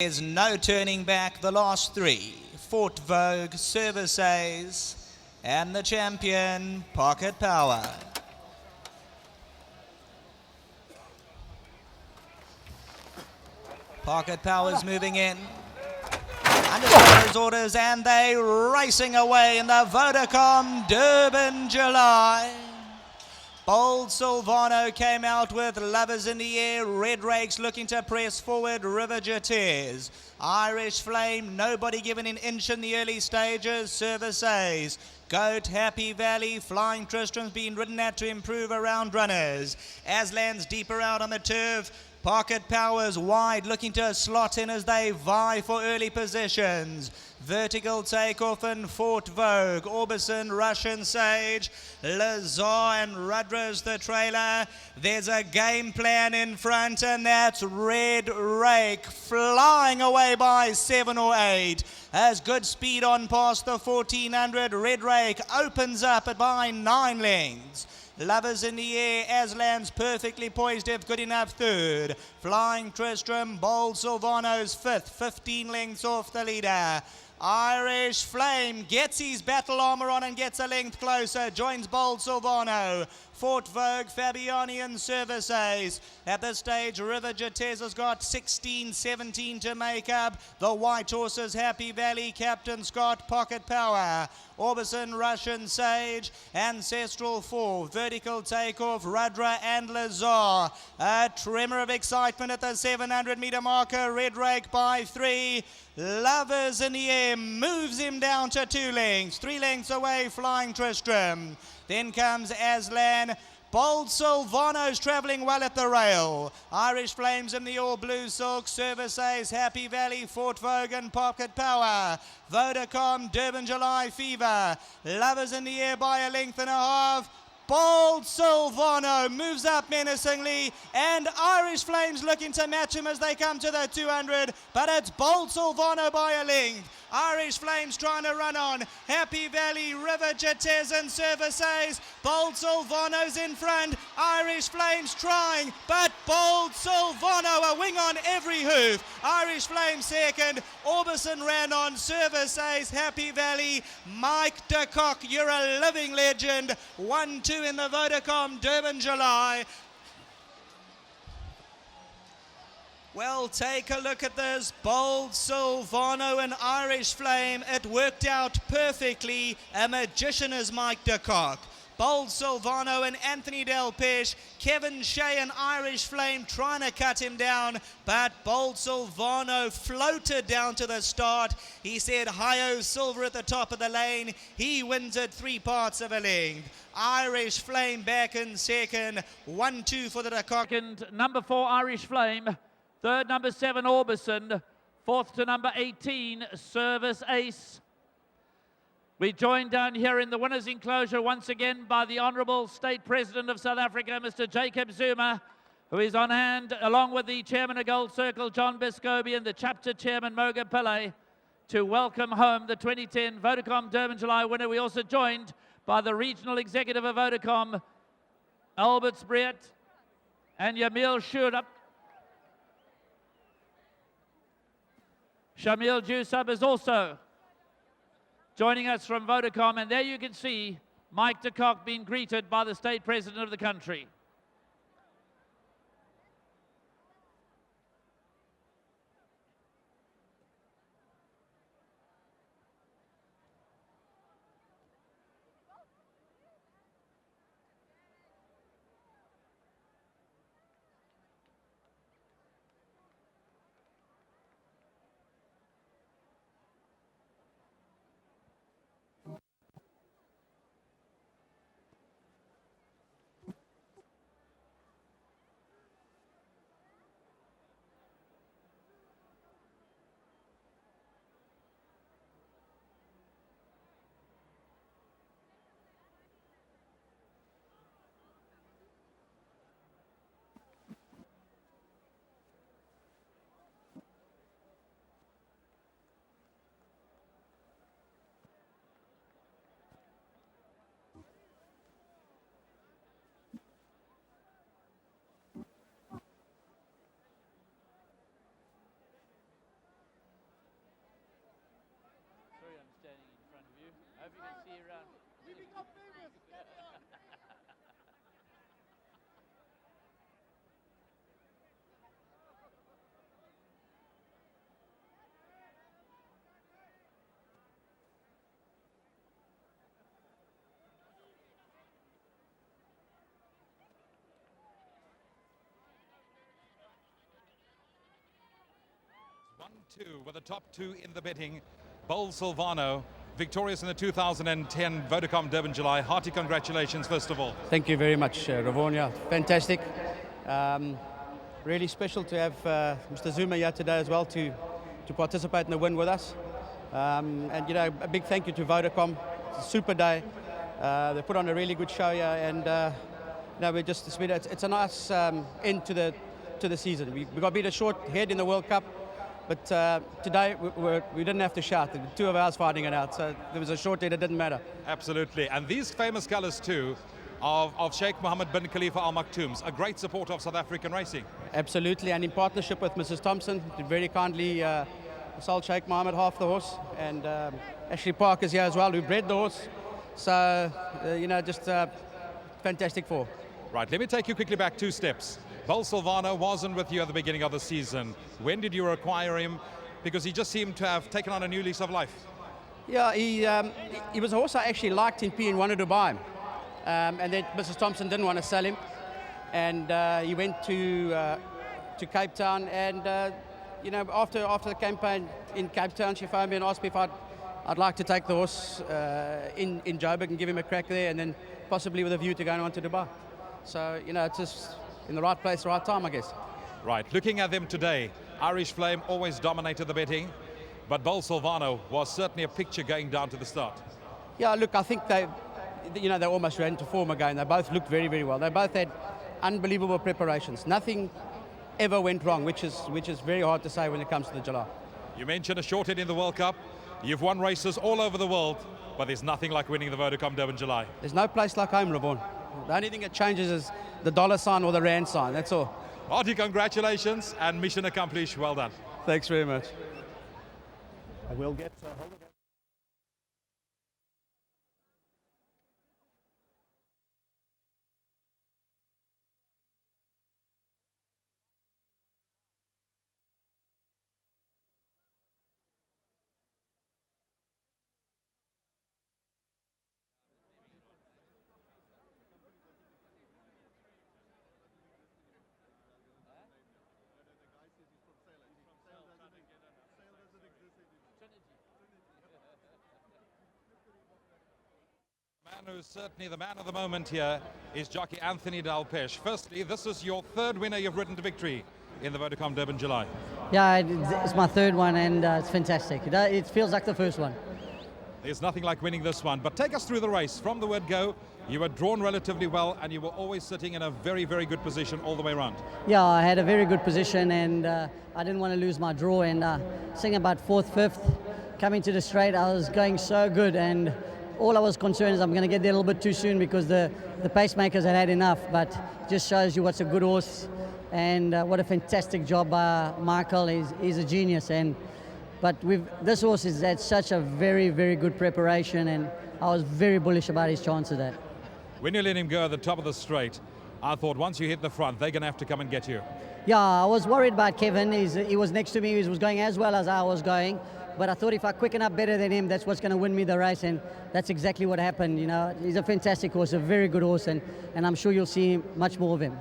There's no turning back. The last three: Fort Vogue, Service Ace, and the champion, Pocket Power. Pocket Power's moving in. Under orders, and they racing away in the Vodacom Durban July. Bold Silvano came out with Lovers in the Air. Red Rakes looking to press forward. River Jetes. Irish Flame, nobody given an inch in the early stages. Service Ace. Goat, Happy Valley, Flying Tristram's been ridden at to improve around runners. Aslan's deeper out on the turf. Pocket Powers wide, looking to slot in as they vie for early positions. Vertical Takeoff and Fort Vogue. Orbison, Russian Sage, Lazar and Rudra's the trailer. There's a game plan in front, and that's Red Rake flying away by 7 or 8. Has good speed on past the 1400. Red Rake opens up at by 9 lengths. Lovers in the Air, Aslan's perfectly poised if good enough third. Flying Tristram, Bold Silvano's fifth, 15 lengths off the leader. Irish Flame gets his battle armor on and gets a length closer, joins Bold Silvano. Fort Vogue, Fabiani and Service Ace. At this stage, River Jetes has got 16, 17 to make up. The white horses, Happy Valley, Captain Scott, Pocket Power. Orbison, Russian Sage, Ancestral 4, Vertical Takeoff, Rudra and Lazar. A tremor of excitement at the 700-meter marker. Red Rake by 3. Lovers in the Air moves him down to 2 lengths. 3 lengths away, Flying Tristram. Then comes Aslan. Bold Silvano's travelling well at the rail. Irish Flames in the all-blue silk. Service Ace, Happy Valley, Fort Vogue and Pocket Power. Vodacom, Durban July Fever. Lovers in the Air by a length and a half. Bold Silvano moves up menacingly, and Irish Flames looking to match him as they come to the 200, but it's Bold Silvano by a length. Irish Flames trying to run on. Happy Valley, River Jetes and Service Ace. Bold Silvano's in front. Irish Flames trying, but Bold Silvano a wing on every hoof. Irish Flames second. Orbison ran on. Service Ace, Happy Valley. Mike de Kock, you're a living legend. 1-2 in the Vodacom Durban July. Well, take a look at this. Bold Silvano and Irish Flame. It worked out perfectly. A magician is Mike de Kock. Bold Silvano and Anthony Delpeche. Kevin Shea and Irish Flame trying to cut him down, but Bold Silvano floated down to the start. He said, hi-oh, silver at the top of the lane. He wins it 3 parts of a length. Irish Flame back in second. 1-2 for the de Kock. Second, number 4, Irish Flame. Third, number 7, Orbison. Fourth to number 18, Service Ace. We joined down here in the winner's enclosure once again by the Honourable State President of South Africa, Mr. Jacob Zuma, who is on hand along with the Chairman of Gold Circle, John Biscoby, and the Chapter Chairman, Moga Pillay, to welcome home the 2010 Vodacom Durban July winner. We also joined by the Regional Executive of Vodacom, Albert Spreet, and Yamil Shurab. Shamil Jusub is also joining us from Vodacom, and there you can see Mike de Kock being greeted by the State President of the country. 1-2 with the top two in the betting. Bold Silvano, victorious in the 2010 Vodacom Durban July. Hearty congratulations, first of all. Thank you very much, Ravonia. Fantastic. Really special to have Mr. Zuma here today as well to participate in the win with us. And, you know, a big thank you to Vodacom. It's a super day. They put on a really good show here, and you know, it's a nice end to the season. We got beat a short head in the World Cup, but today we didn't have to shout. The two of us fighting it out, so there was a short head, it didn't matter. Absolutely, and these famous colours too of Sheikh Mohammed bin Khalifa Al Maktoum's, a great supporter of South African racing. Absolutely, and in partnership with Mrs. Thompson, did very kindly sold Sheikh Mohammed half the horse, and Ashley Park is here as well, who bred the horse. So, you know, just fantastic for. Right, let me take you quickly back 2 steps. Bold Silvano wasn't with you at the beginning of the season. When did you acquire him? Because he just seemed to have taken on a new lease of life. Yeah, he was a horse I actually liked in P and wanted to buy him. And then Mrs. Thompson didn't want to sell him. And he went to Cape Town. And, you know, after the campaign in Cape Town, she phoned me and asked me if I'd like to take the horse in Joburg and give him a crack there, and then possibly with a view to going on to Dubai. So, you know, it's just in the right place, right time, I guess. Right, looking at them today, Irish Flame always dominated the betting, but Bold Silvano was certainly a picture going down to the start. Yeah, look, I think they almost ran to form again. They both looked very, very well. They both had unbelievable preparations. Nothing ever went wrong, which is very hard to say when it comes to the July. You mentioned a short head in the World Cup. You've won races all over the world, but there's nothing like winning the Vodacom Durban July. There's no place like home, Ravon. The only thing that changes is the dollar sign or the rand sign, that's all. Hearty congratulations and mission accomplished. Well done. Thanks very much. I will get hold of it. Man who's certainly the man of the moment here is jockey Anthony Dalpesh. Firstly, this is your 3rd winner you've ridden to victory in the Vodacom Durban July. Yeah, it's my 3rd one, and it's fantastic. It feels like the first one. There's nothing like winning this one, but take us through the race. From the word go, you were drawn relatively well, and you were always sitting in a very, very good position all the way around. Yeah, I had a very good position, and I didn't want to lose my draw, and seeing about 4th, 5th, coming to the straight, I was going so good, and all I was concerned is I'm going to get there a little bit too soon because the pacemakers had enough, but it just shows you what's a good horse, and what a fantastic job by Michael. He's a genius, but this horse has had such a very, very good preparation, and I was very bullish about his chance of that. When you let him go at the top of the straight, I thought once you hit the front, they're going to have to come and get you. Yeah, I was worried about Kevin. He was next to me. He was going as well as I was going. But I thought if I quicken up better than him, that's what's going to win me the race, and that's exactly what happened. You know, he's a fantastic horse, a very good horse, and I'm sure you'll see much more of him.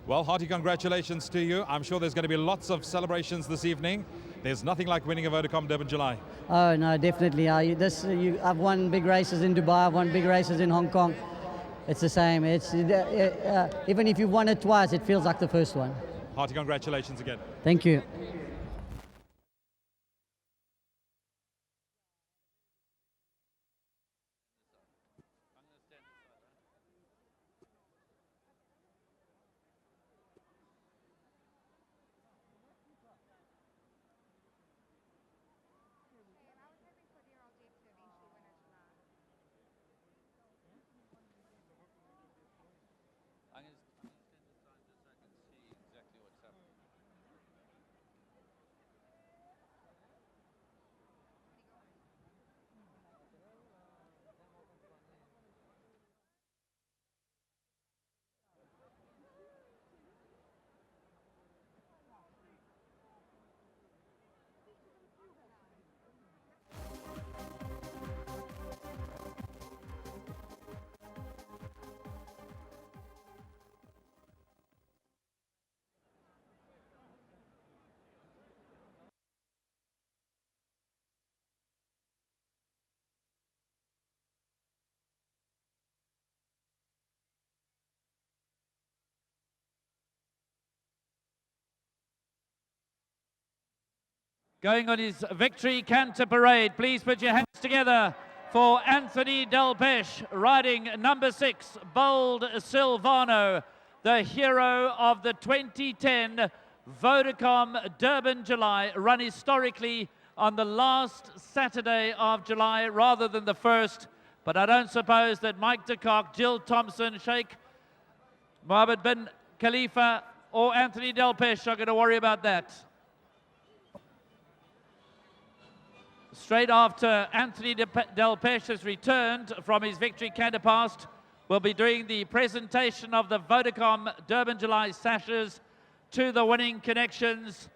Well, hearty congratulations to you. I'm sure there's going to be lots of celebrations this evening. There's nothing like winning a Vodacom Durban July. Oh, no, definitely. I've won big races in Dubai, I've won big races in Hong Kong. It's the same. Even if you've won it twice, it feels like the first one. Hearty congratulations again. Thank you. going on his victory canter parade. Please put your hands together for Anthony Delpeche, riding number 6, Bold Silvano, the hero of the 2010 Vodacom Durban July, run historically on the last Saturday of July rather than the first. But I don't suppose that Mike de Kock, Jill Thompson, Sheikh Mohammed bin Khalifa or Anthony Delpeche are going to worry about that. Straight after Anthony Delpeche has returned from his victory canter past, we'll be doing the presentation of the Vodacom Durban July sashes to the winning connections.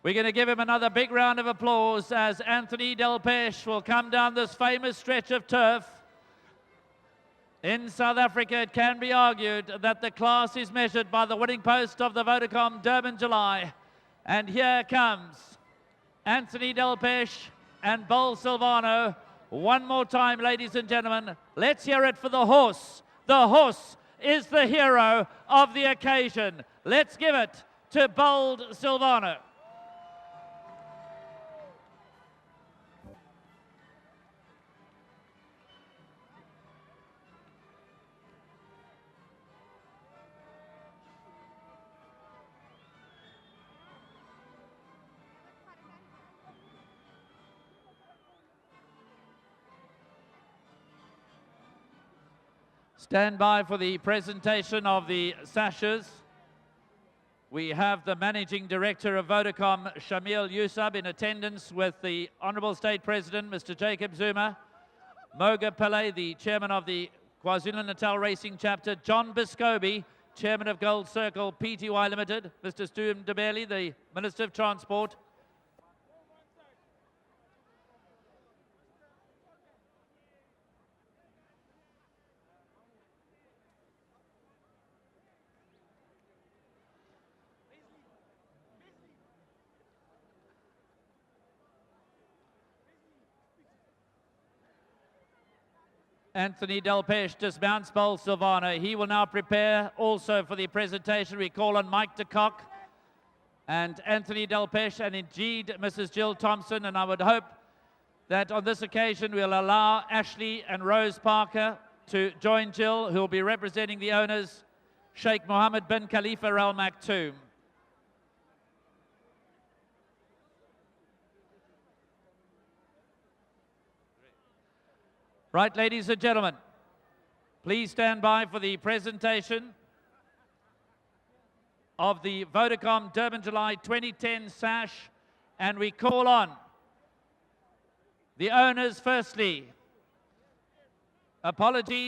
We're going to give him another big round of applause as Anthony Delpeche will come down this famous stretch of turf. In South Africa, it can be argued that the class is measured by the winning post of the Vodacom Durban July. And here comes Anthony Delpeche and Bold Silvano. One more time, ladies and gentlemen. Let's hear it for the horse. The horse is the hero of the occasion. Let's give it to Bold Silvano. Stand by for the presentation of the sashes. We have the Managing Director of Vodacom, Shamil Yusuf, in attendance with the Honourable State President, Mr. Jacob Zuma, Moga Pillay, the Chairman of the KwaZulu-Natal Racing Chapter, John Biscoby, Chairman of Gold Circle Pty Limited, Mr. Stu Ndebele, the Minister of Transport, Anthony Delpeche dismounts Bold Silvano. He will now prepare also for the presentation. We call on Mike de Kock and Anthony Delpeche and indeed Mrs. Jill Thompson. And I would hope that on this occasion we'll allow Ashley and Rose Parker to join Jill, who will be representing the owners, Sheikh Mohammed bin Khalifa Al Maktoum. Right, ladies and gentlemen, please stand by for the presentation of the Vodacom Durban July 2010 sash, and we call on the owners firstly. Apologies.